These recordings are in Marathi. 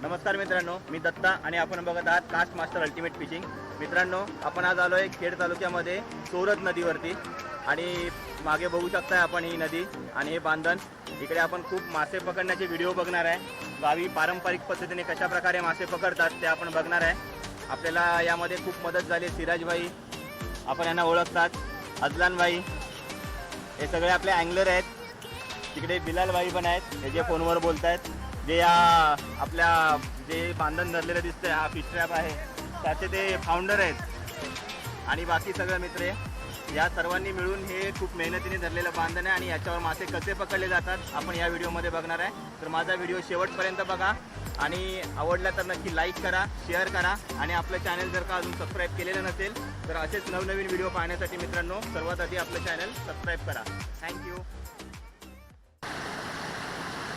नमस्कार मित्रांनो, मी दत्ता आणि आपण बघत आहात कास्ट मास्टर अल्टिमेट फिशिंग. मित्रांनो, आपण आज आलोय खेड तालुक्यामध्ये सोरत नदीवरती आणि मागे बघू शकताय आपण ही नदी आणि हे बांधण. इकडे आपण खूप मासे पकडण्याचे व्हिडिओ बघणार आहे. गावी पारंपरिक पद्धतीने कशा प्रकारे मासे पकडतात ते आपण बघणार आहे. आपल्याला यामध्ये खूप मदत झाली. सिराजभाई, आपण यांना ओळखतात, अजलानभाई, हे सगळे आपले अँगलर आहेत. तिकडे बिलालभाई पण आहेत, हे जे फोनवर बोलत आहेत. जे या आपल्या जे बांधण धरलेलं दिसतंय, हा फिश ट्रॅप आहे, त्याचे ते फाउंडर आहेत आणि बाकी सगळे मित्र आहे. या सर्वांनी मिळून हे खूप मेहनतीने धरलेलं बांधण आहे आणि याच्यावर मासे कसे पकडले जातात आपण या व्हिडिओमध्ये बघणार आहे. तर माझा व्हिडिओ शेवटपर्यंत बघा आणि आवडला तर नक्की लाईक करा, शेअर करा आणि आपलं चॅनल जर का अजून सबस्क्राईब केलेलं नसेल तर असेच नवनवीन व्हिडिओ पाहण्यासाठी मित्रांनो सर्वात आधी आपलं चॅनल सबस्क्राईब करा. थँक्यू.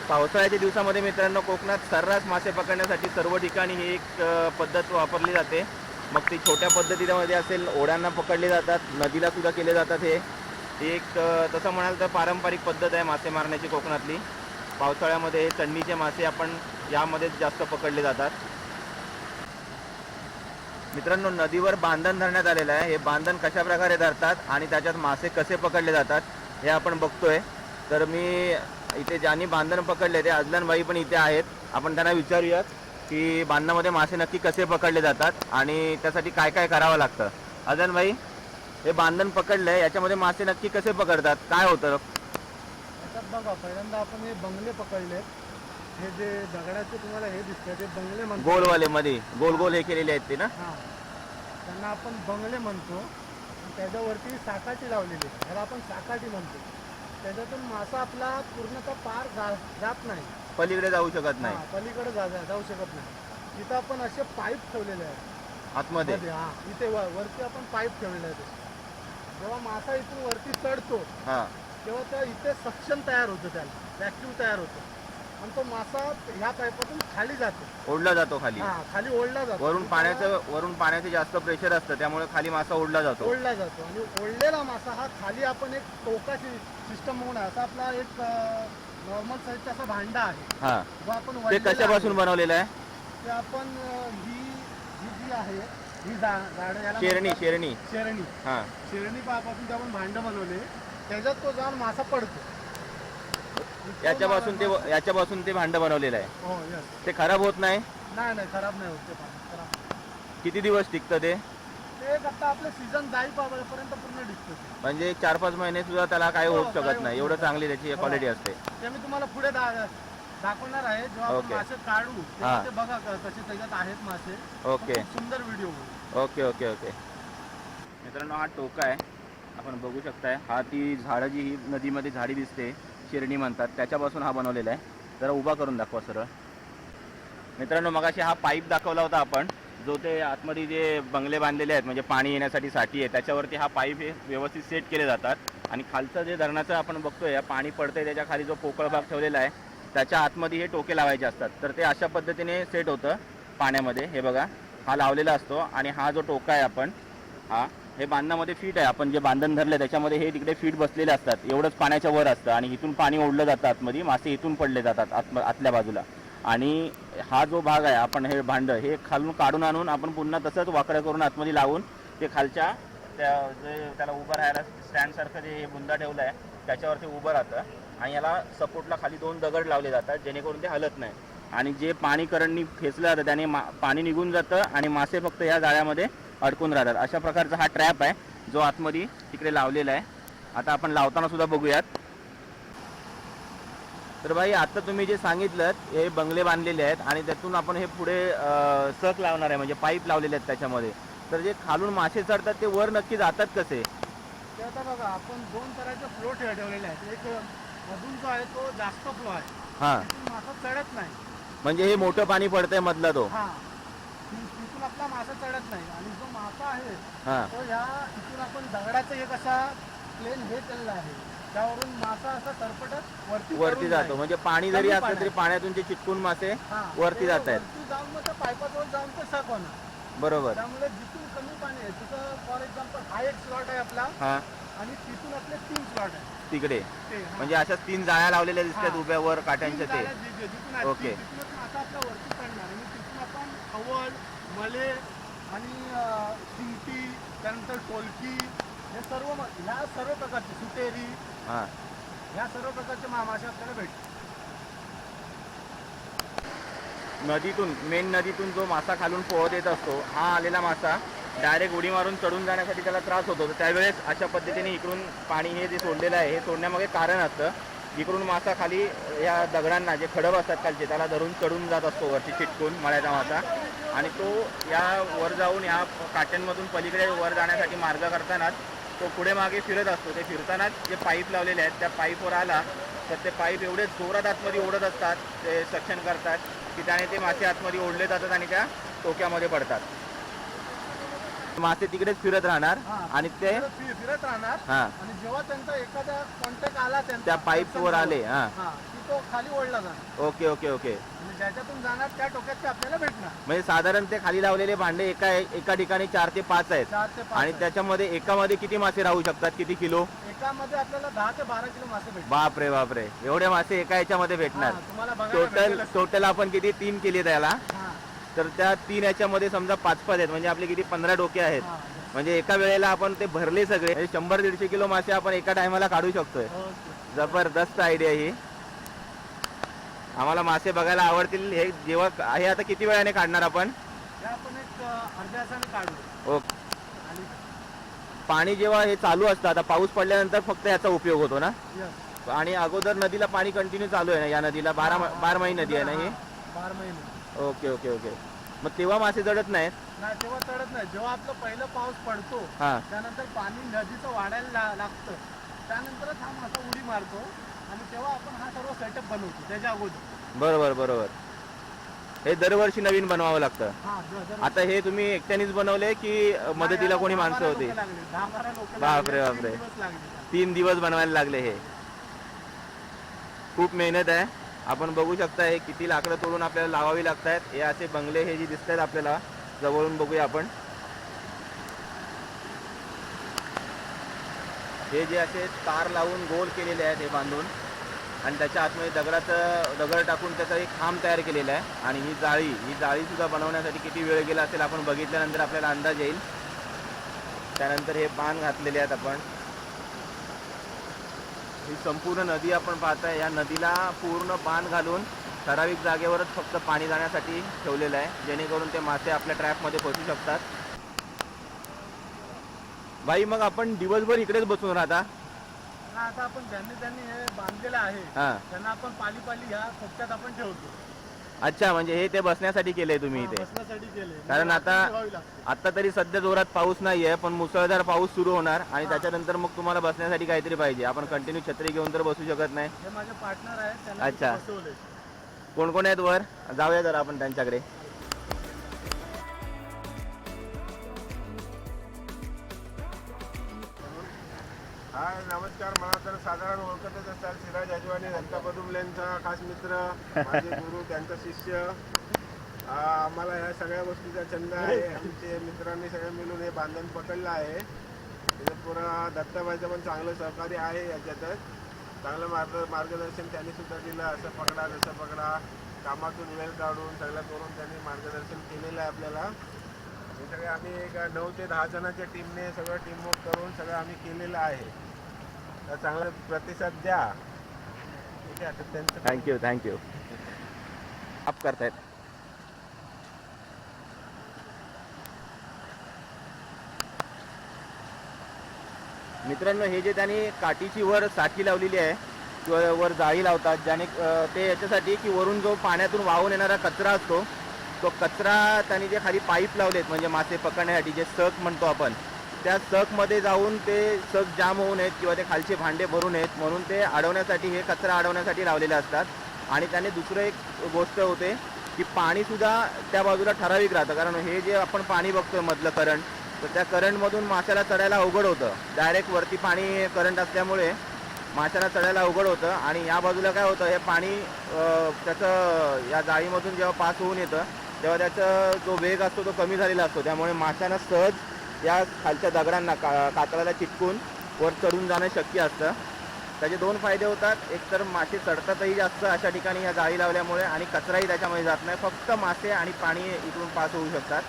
पावसाळ्याच्या दिवसामध्ये मित्रांनो कोकणात सर्रास मासे पकडण्यासाठी सर्व ठिकाणी ही एक पद्धत वापरली जाते. मग ती छोट्या पद्धतीमध्ये असेल, ओढ्यांना पकडले जातात, नदीला सुद्धा केले जातात. हे एक तसं म्हणाल तर पारंपरिक पद्धत आहे मासे मारण्याची कोकणातली. पावसाळ्यामध्ये चंडीचे मासे आपण यामध्येच जास्त पकडले जातात. मित्रांनो, नदीवर बांधण धरण्यात आलेलं आहे. हे बांधण कशा प्रकारे धरतात आणि त्याच्यात मासे कसे पकडले जातात हे आपण बघतोय. तर मी इथे ज्यांनी बांधण पकडले ते अजलानभाई पण इथे आहेत. आपण त्यांना विचारूयात की बांधणामध्ये मासे नक्की कसे पकडले जातात आणि त्यासाठी काय काय करावं लागतं. अजलानभाई, हे बांधण पकडलंय, याच्यामध्ये मासे नक्की कसे पकडतात, काय होतं? बघा, पहिल्यांदा आपण हे बंगले पकडले. हे जे दगडाचे तुम्हाला हे दिसतात ते बंगले म्हणतो. गोलवाले मध्ये गोल गोल हे केलेले आहेत ते ना? हां, त्यांना आपण बंगले म्हणतो. त्याच्यावरती साकाठी लावलेली, त्याला आपण साकाठी म्हणतो. त्याच्यातून मासा आपला पूर्णतः पार जात नाही, पलीकडे जाऊ शकत नाही. पलीकडे जाऊ शकत नाही. इथं आपण असे पाईप ठेवलेले आहेत आतमध्ये. हां, इथे वरती आपण पाईप ठेवलेले आहेत. जेव्हा मासा इथून वरती चढतो तेव्हा त्या इथे सक्शन तयार होतं, त्याला व्हॅक्यूम तयार होतं आणि तो मासा ह्या पाईपातून खाली जातो, ओढला जातो खाली. खाली ओढला जातो. वरून पाण्याचं जास्त प्रेशर असतं, त्यामुळे खाली मासा ओढला जातो आणि ओढलेला मासा हा खाली आपण एक टोकाची सिस्टम म्हणून आहे. असा आपला एक नॉर्मल साईजचा असा भांडा आहे जो आपण ते कशापासून बनवलेलं आहे? ते आपण ही जी आहे ही झाडं याला शेरणी पासून ते आपण भांडं बनवले. त्याच्यात तो जाऊन मासा पडतो. याच्यापासून ते भांडं बनवलेलं आहे. हो, यस. ते खराब होत नाही? नाही, खराब नाही होत. ते खराब. किती दिवस टिकतं ते? आता आपलं सीझन जाईपर्यंत पूर्ण टिकतं. म्हणजे 4-5 महिने सुद्धा त्याला काही होऊ शकत नाही, एवढं चांगली त्याची क्वालिटी असते. ते मी तुम्हाला पुढे दाखवणार आहे जेव्हा आपण मासे काढू ते बघा कसे त्याच्यात आहेत मासे. ओके, सुंदर व्हिडिओ. Okay okay okay. मित्रांनो, हा टोका आहे, आपण बघू शकताय. हा ती झाडं जी ही नदीमध्ये झाडी दिसते, शेरणी म्हणतात, त्याच्यापासून हा बनवलेला आहे. जरा उभा करून दाखवा सरळ. मित्रांनो, मगाशी हा पाईप दाखवला होता आपण, जो ते आतमध्ये जे बंगले बांधलेले आहेत म्हणजे पाणी येण्यासाठी साठी आहे, त्याच्यावरती हा पाईप हे व्यवस्थित सेट केले जातात. आणि खालचं जे धरणाचं आपण बघतोय पाणी पडतंय, त्याच्या खाली जो पोकळ भाग ठेवलेला आहे त्याच्या आतमध्ये हे टोके लावायचे असतात. तर ते अशा पद्धतीने सेट होतं पाण्यामध्ये. हे बघा, हा लावलेला असतो आणि हा जो टोका आहे आपण हे बांधण्यामध्ये फीट आहे. आपण जे बांधण धरले त्याच्यामध्ये हे तिकडे फीट बसलेले असतात. एवढंच पाण्याच्या वर असतं आणि इथून पाणी ओढलं जातं आतमध्ये. मासे इथून पडले जातात आतल्या बाजूला. आणि हा जो भाग आहे आपण हे भांडं हे खालून काढून आणून आपण पुन्हा तसंच वाकडं करून आतमध्ये लावून ते खालच्या त्याला उभं राहायला स्टँडसारखं जे हे बुंदा ठेवलं आहे त्याच्यावरती उभं राहतं. आणि याला सपोर्टला खाली 2 दगड लावले जातात जेणेकरून ते हलत नाही. आणि जे पाणी करंटनी खेचलं जातं त्याने पाणी निघून जातं आणि मासे फक्त या जाळ्यामध्ये अडकून राहतात. अशा प्रकारचा हा ट्रॅप आहे जो आतमध्ये तिकडे लावलेला आहे. आता आपण लावताना सुद्धा बघूयात. तर भाई, आता तुम्ही जे सांगितलं हे बंगले बांधलेले आहेत आणि त्यातून आपण हे पुढे सक लावणार आहे, म्हणजे पाईप लावलेले आहेत त्याच्यामध्ये. तर जे खालून मासे चढतात ते वर नक्की जातात कसे? ते आता बघा, आपण 2 तऱ्हेचे फ्लो ठेवलेले आहेत. एक मधून जो आहे तो जास्त फ्लो आहे, मासा चढत नाही. म्हणजे हे मोठं पाणी पडतंय मधला तो? तिथून आपला मासा चढत नाही. आणि जो मासा आहे तो इथून आपण दगडाचं एक असा प्लेन हे केलेलं आहे, त्यावरून मासा असा सरपटत वरती जातो. म्हणजे पाणी जरी असलं तरी पाण्यातून जे चिटकून मासे वरती जात आहेत. जाऊन मग त्या पाईपाजवळ जाऊन ते सक होणार. बरोबर. त्यामुळे जिथून कमी पाणी आहे तिथं फॉर एक्झाम्पल हा एक स्लॉट आहे आपला आणि तिथून आपले 3 स्लॉट आहे तिकडे. म्हणजे अशा 3 जाळ्या लावलेल्या दिसतात उभ्यावर काट्यांच्या ते. ओके. आपल्या वरती पडणार. शवल, मले आणि शिंगटी, त्यानंतर टोलकी, हे सर्व ह्या सर्व प्रकारचे सुटेरी, हां ह्या सर्व प्रकारचे मासे आपल्याला भेटतात. नदीतून मेन नदीतून जो मासा खालून पोहत येत असतो, हा आलेला मासा डायरेक्ट उडी मारून चढून जाण्यासाठी त्याला त्रास होतो. तर त्यावेळेस अशा पद्धतीने इकडून पाणी हे जे सोडलेलं आहे हे सोडण्यामागे कारण असतं. इकडून मासा खाली या दगडांना जे खडक असतात खालचे त्याला धरून चढून जात असतो वरती चिटकून मळ्याचा मासा, आणि तो या वर जाऊन या काट्यांमधून पलीकडे वर जाण्यासाठी मार्ग करतानाच तो पुढे मागे फिरत असतो. ते फिरतानाच जे पाईप लावलेले आहेत त्या पाईपवर आला तर ते पाईप एवढे जोरात आतमध्ये ओढत असतात, ते सक्शन करतात की त्याने ते मासे आतमध्ये ओढले जातात आणि त्या टोक्यामध्ये पडतात. मासे तिकडेच फिरत राहणार आणि ते फिरत राहणार. हां आणि जेव्हा त्यांचा एखादा कॉन्टॅक्ट आला त्या पाईपवर आले हां की तो खाली ओढला जाणार. Okay okay okay. आणि ज्याच्यातून जाणार त्या टोक्यात ते आपल्याला भेटणार. म्हणजे साधारण ते खाली लावलेले भांडे एका ठिकाणी 4 ते 5 आहेत 4 ते 5 आणि त्याच्यामध्ये एकामध्ये किती मासे राहू शकतात, किती किलो? एकामध्ये आपल्याला 10 ते 12 किलो मासे भेटतात. बापरे बापरे, एवढे मासे एका याच्यामध्ये भेटणार. तुम्हाला बघायला टोटल आपण किती 3 केले त्याला, तर त्या 3 याच्यामध्ये समजा 5-5 आहेत म्हणजे आपले किती 15 डोके आहेत. म्हणजे एका वेळेला आपण ते भरले सगळे 100-150 किलो मासे आपण एका टायमाला काढू शकतोय. जबरदस्त आयडिया ही. आम्हाला मासे बघायला आवडतील. हे जेव्हा हे आता किती वेळाने काढणार आपण? आपण एक अर्ध्या तासाने काढू. ओके. आणि पाणी जेव्हा हे चालू असतं, आता पाऊस पडल्यानंतर फक्त याचा उपयोग होतो ना, आणि अगोदर नदीला पाणी कंटिन्यू चालू आहे ना, या नदीला 12 नदी आहे ना ही? 12 महिने. Okay okay okay. मग तेव्हा मासे जडत नाहीत? नाही, तेव्हा चढत नाही. जेव्हा आपलं पहिलं पाऊस पडतो त्यानंतर पाणी नदीचं वाढायला लागतं, त्यानंतरच हा मासा उडी मारतो आणि तेव्हा आपण हा सर्व सेटअप बनवतो त्याच्या अगोदर. बरोबर बरोबर. हे दरवर्षी नवीन बनवावं लागतं. आता हे तुम्ही एकट्यानेच बनवले की मदतीला कोणी माणसं होती? 10-12 लोक. बापरे बापरे, 3 दिवस बनवायला लागले. हे खूप मेहनत आहे. आपण बघू शकता हे किती लाकडं तोडून आपल्याला लावावी लागतात. हे असे बंगले हे जे दिसत आहेत आपल्याला जवळून बघूया आपण. हे जे असे तार लावून गोल केलेले आहेत हे बांधून, आणि त्याच्या आतमध्ये दगड टाकून त्याचा एक खांब तयार केलेला आहे. आणि ही जाळी सुद्धा बनवण्यासाठी किती वेळ गेला असेल आपण बघितल्यानंतर आपल्याला अंदाज येईल. त्यानंतर हे बाण घातलेले आहेत आपण. ही संपूर्ण नदी आपण पाहताय. या नदीला पूर्ण बाण घालून ठराविक जागेवरच फक्त पाणी जाण्यासाठी ठेवलेलं आहे, जेणेकरून ते मासे आपल्या ट्रॅपमध्ये पोहोचू शकतात. भाई, मग आपण दिवसभर इकडेच बसून राहता? आता आपण ज्यांनी हे बांधलेलं आहे त्यांना आपण पाली ह्या खोक्यात आपण ठेवतो. अच्छा, म्हणजे हे ते बसण्यासाठी केलंय तुम्ही इथे? बसण्यासाठी केले. कारण आता तरी सध्या जोरात पाऊस नाहीये, पण मुसळधार पाऊस सुरू होणार आणि त्याच्यानंतर मग तुम्हाला बसण्यासाठी काहीतरी पाहिजे. आपण कंटिन्यू छत्री घेऊन तर बसू शकत नाही. हे माझे पार्टनर आहेत, त्यांना अच्छा. बसवले. कोण कोण आहेत वर? जाऊया जरा आपण त्यांच्याकडे. हाय, नमस्कार. मला तर साधारण ओळखतच असाल, सिराज अजवानी, दत्ता पदुमलेंचा खास मित्र, माझे गुरु, त्यांचा शिष्य. आम्हाला ह्या सगळ्या गोष्टीचा छंद आहे. आमचे मित्रांनी सगळे मिळून हे बांधण पकडलं आहे. त्याच्यात पुरा दत्ताबाईचं पण चांगलं सहकार्य आहे. याच्यातच चांगलं मार्गदर्शन त्यांनी सुद्धा दिलं. असं पकडा तसं पकडा, कामातून वेळ काढून सगळं करून त्यांनी मार्गदर्शन केलेलं आहे आपल्याला. हे सगळे आम्ही एक 9 ते 10 जणांच्या टीमने सगळं टीमवर्क करून सगळं आम्ही केलेलं आहे. तर चांगला प्रतिसाद द्या. ठीक आहे. आता त्यांचं थँक्यू. आप करतायत. मित्रांनो, हे जे त्यांनी काठीची वर साठी लावलेली आहे किंवा वर जाळी लावतात, ज्याने ते याच्यासाठी की वरून जो पाण्यातून वाहून येणारा कचरा असतो, तो कचरा त्यांनी जे खाली पाईप लावलेत म्हणजे मासे पकडण्यासाठी जे सक म्हणतो आपण, त्या सकमध्ये जाऊन ते सक जाम होऊ नयेत किंवा ते खालचे भांडे भरू नयेत म्हणून ते अडवण्यासाठी, हे कचरा अडवण्यासाठी लावलेले असतात. आणि त्याने दुसरं एक गोष्ट होते की पाणीसुद्धा त्या बाजूला ठराविक राहतं. कारण हे जे आपण पाणी बघतोय मधलं करंट, तर त्या करंटमधून माशाला चढायला अवघड होतं. डायरेक्ट वरती पाणी करंट असल्यामुळे माशाला चढायला अवघड होतं. आणि या बाजूला काय होतं, हे पाणी त्याचं या जाळीमधून जेव्हा पास होऊन येतं तेव्हा त्याचा जो वेग असतो तो कमी झालेला असतो. त्यामुळे माशांना सहज या खालच्या दगडांना कातळाला चिटकून वर चढून जाणं शक्य असतं. त्याचे दोन फायदे होतात. एक तर मासे चढतातही जास्त अशा ठिकाणी या जाळी लावल्यामुळे, आणि कचराही त्याच्यामध्ये जात नाही. फक्त मासे आणि पाणी इकडून पास होऊ शकतात.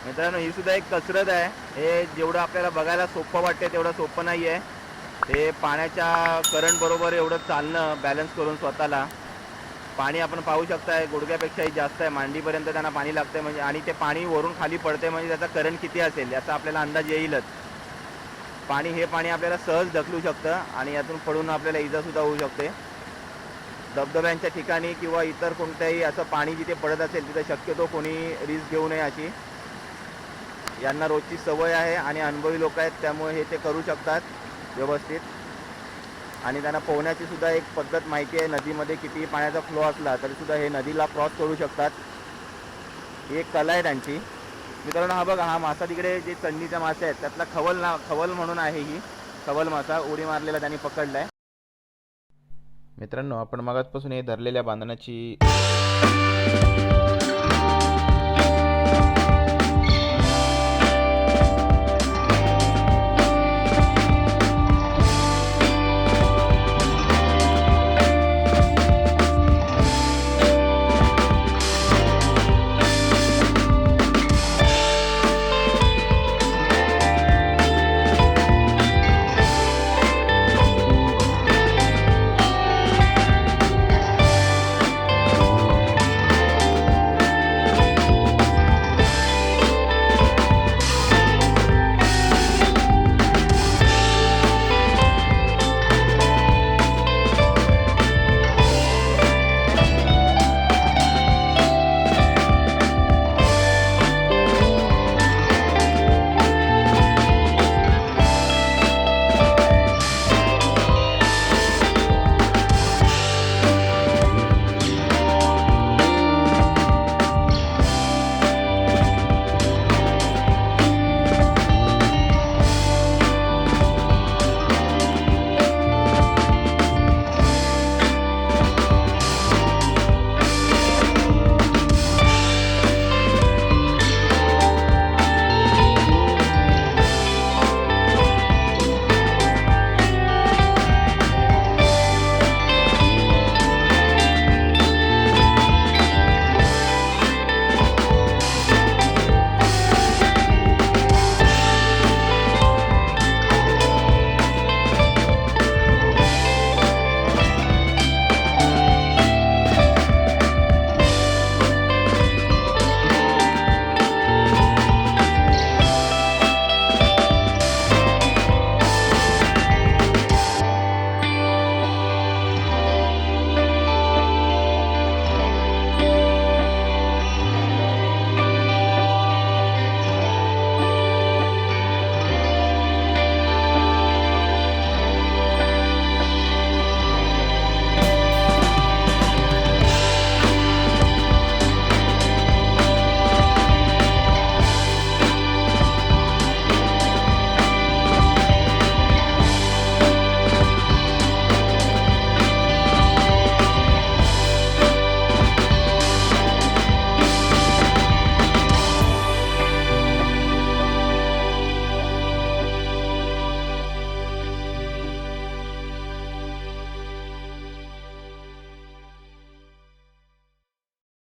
मित्रांनो, ही सुद्धा एक कसरत आहे. हे जेवढं आपल्याला बघायला सोपं वाटते तेवढं सोपं नाही आहे. ते पाण्याच्या करंट बरोबर एवढं चालणं, बॅलन्स करून स्वतःला. पाणी आपण पाहू शकताय गुडघ्यापेक्षाही जास्त आहे, मांडीपर्यंत त्यांना पाणी लागतंय म्हणजे, आणि ते पाणी वरून खाली पडते म्हणजे त्याचा करंट किती असेल याचा आपल्याला अंदाज येईलच. हे पाणी आपल्याला सहज ढकलू शकतं आणि यातून पडून आपल्याला इजासुद्धा होऊ शकते. धबधब्यांच्या ठिकाणी किंवा इतर कोणत्याही असं पाणी जिथे पडत असेल तिथे शक्यतो कोणी रिस्क घेऊ नये अशी. यांना रोजची सवय आहे आणि अनुभवी लोक आहेत, त्यामुळे हे ते करू शकतात व्यवस्थित. आणि त्यांना पोहण्याची सुद्धा एक पद्धत माहिती आहे. नदीमध्ये कितीही पाण्याचा फ्लो असला तरीसुद्धा हे नदीला क्रॉस करू शकतात. ही एक कला आहे त्यांची. मित्रांनो, हा बघा, हा मासा तिकडे जे चंडीच्या मासे आहेत त्यातला खवल म्हणून आहे. ही खवल मासा उडी मारलेला त्यांनी पकडलाय. मित्रांनो, आपण मगाचपासून हे धरलेल्या बांधण्याची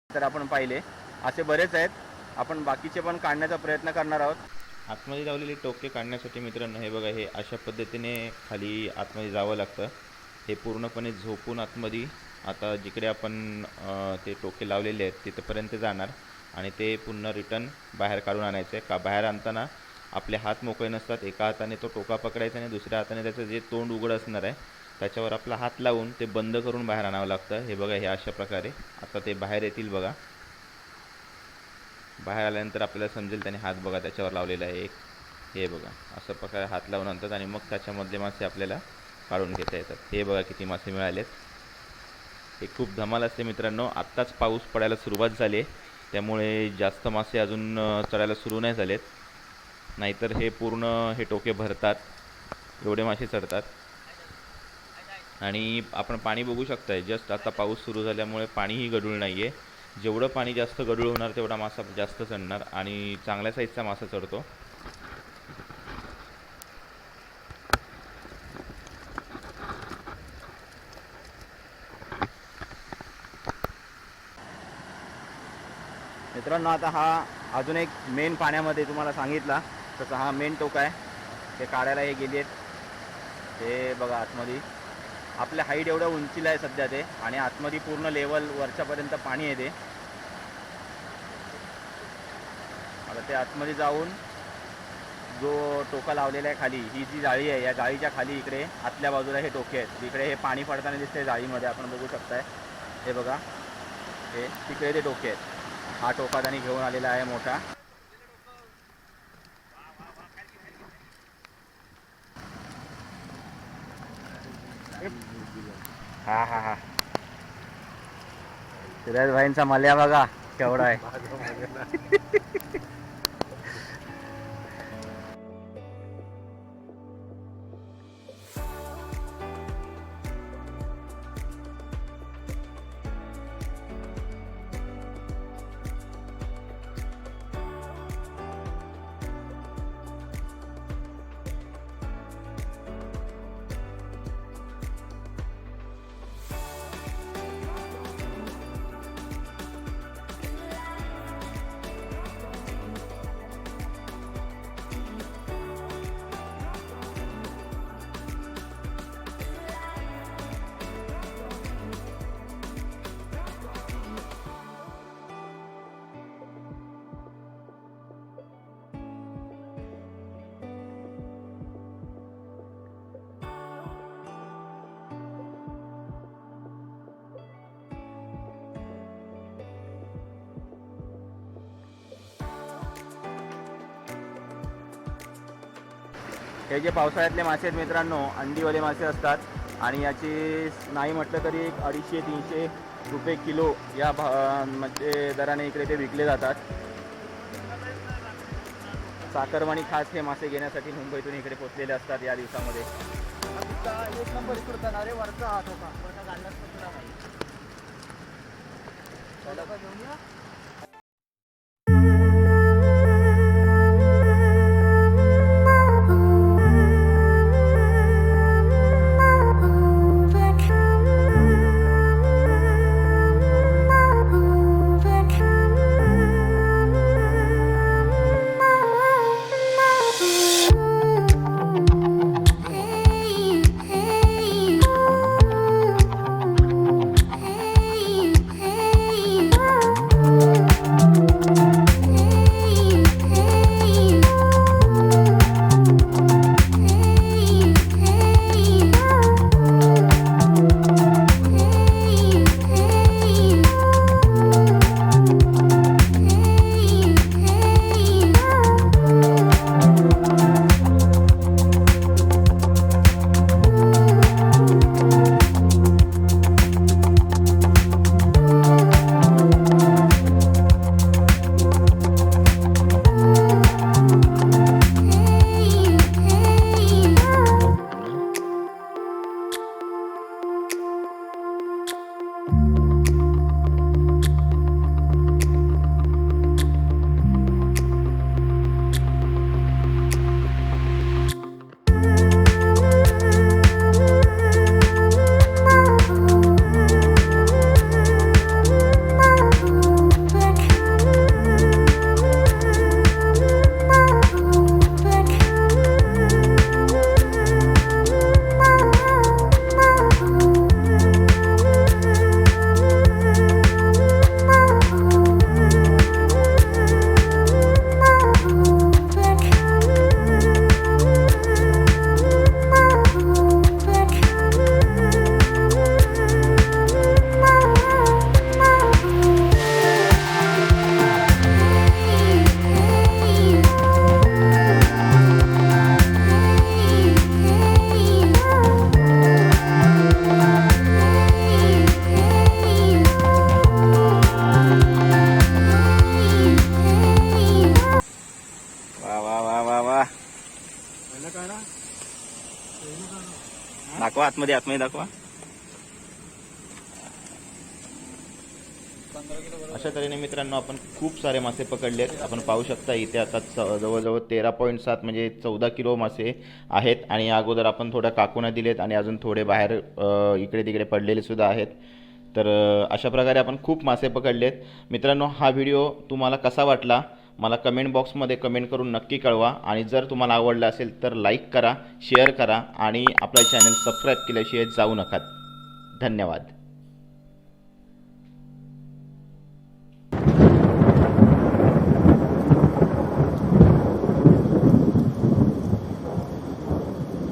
तर आपण पाहिले असे बरेच आहेत. आपण बाकीचे पण काढण्याचा प्रयत्न करणार आहोत. आतमध्ये लावलेले टोके काढण्यासाठी मित्रांनो, हे बघा, हे अशा पद्धतीने खाली आतमध्ये जावं लागतं. हे पूर्णपणे झोपून आतमध्ये आता जिकडे आपण ते टोके लावलेले आहेत तिथपर्यंत जाणार आणि ते पुन्हा रिटर्न बाहेर काढून आणायचं आहे. का बाहेर आणताना आपले हात मोकळे नसतात. एका हाताने तो टोका पकडायचा आणि दुसऱ्या हाताने त्याचं जे तोंड उघड असणार आहे त्याच्यावर आपला हात लावून ते बंद करून बाहेर आणावं लागतं. हे बघा, हे अशा प्रकारे आता ते बाहेर येतील बघा. बाहेर आल्यानंतर आपल्याला समजेल त्याने हात बघा त्याच्यावर लावलेला आहे एक. हे बघा, अशा प्रकारे हात लावून आणतात आणि मग त्याच्यामधले मासे आपल्याला काढून घेता येतात. हे बघा किती मासे मिळालेत. हे खूप धमाल असते मित्रांनो. आत्ताच पाऊस पडायला सुरुवात झाली आहे त्यामुळे जास्त मासे अजून चढायला सुरू नाही झालेत. नाहीतर हे पूर्ण हे टोके भरतात, एवढे मासे चढतात. आणि आपण पाणी बघू शकताय, जस्ट आता पाऊस सुरू झाल्यामुळे पाणीही गढूळ नाही आहे. जेवढं पाणी जास्त गढूळ होणार तेवढा मासा जास्त चढणार आणि चांगल्या साईजचा मासा चढतो. मित्रांनो आता हा अजून एक मेन पाण्यामध्ये तुम्हाला सांगितला तसं हा मेन टोक आहे. ते काढायला हे गेली आहेत ते बघा आतमध्ये. आपल्या हाईट एवढ्या उंचीला आहे सध्या ते आणि आतमध्ये पूर्ण लेवल वरच्यापर्यंत पाणी येते. आता ते आतमध्ये जाऊन जो टोका लावलेला आहे खाली, ही जी जाळी आहे या जाळीच्या खाली इकडे आतल्या बाजूला हे टोके आहेत. इकडे हे पाणी पडताना दिसते जाळीमध्ये, आपण बघू शकताय. हे बघा हे तिकडे ते टोके आहेत. हा टोका त्यांनी घेऊन आलेला आहे मोठा. हा हा हा सिराज भाईंचा मल्या बघा केवढा आहे. हे जे पावसाळ्यातले मासे आहेत मित्रांनो, अंडीवाले मासे असतात आणि याची नाही म्हटलं तरी 250-300 रुपये किलो या म्हणजे दराने इकडे ते विकले जातात. साखरवाणी खास हे मासे घेण्यासाठी मुंबईतून इकडे पोचलेले असतात या दिवसामध्ये. एक नंबर इकडचा ना रे वरचा हा टोका वरचा गाडलाच पण घेऊन या. दाखवा आतमध्ये दाखवा. अशा तऱ्हेने मित्रांनो आपण खूप सारे मासे पकडले आहेत. आपण पाहू शकता इथे आता जवळजवळ 13.7 म्हणजे 14 किलो मासे आहेत. आणि अगोदर आपण थोड्या काकूना दिलेत आणि अजून थोडे बाहेर इकडे तिकडे पडलेले सुद्धा आहेत. तर अशा प्रकारे आपण खूप मासे पकडलेत. मित्रांनो, हा व्हिडिओ तुम्हाला कसा वाटला मला कमेंट बॉक्समध्ये कमेंट करून नक्की कळवा. आणि जर तुम्हाला आवडलं असेल तर लाईक करा, शेअर करा आणि आपला चॅनल सबस्क्राईब केल्याशिवाय जाऊ नका. धन्यवाद.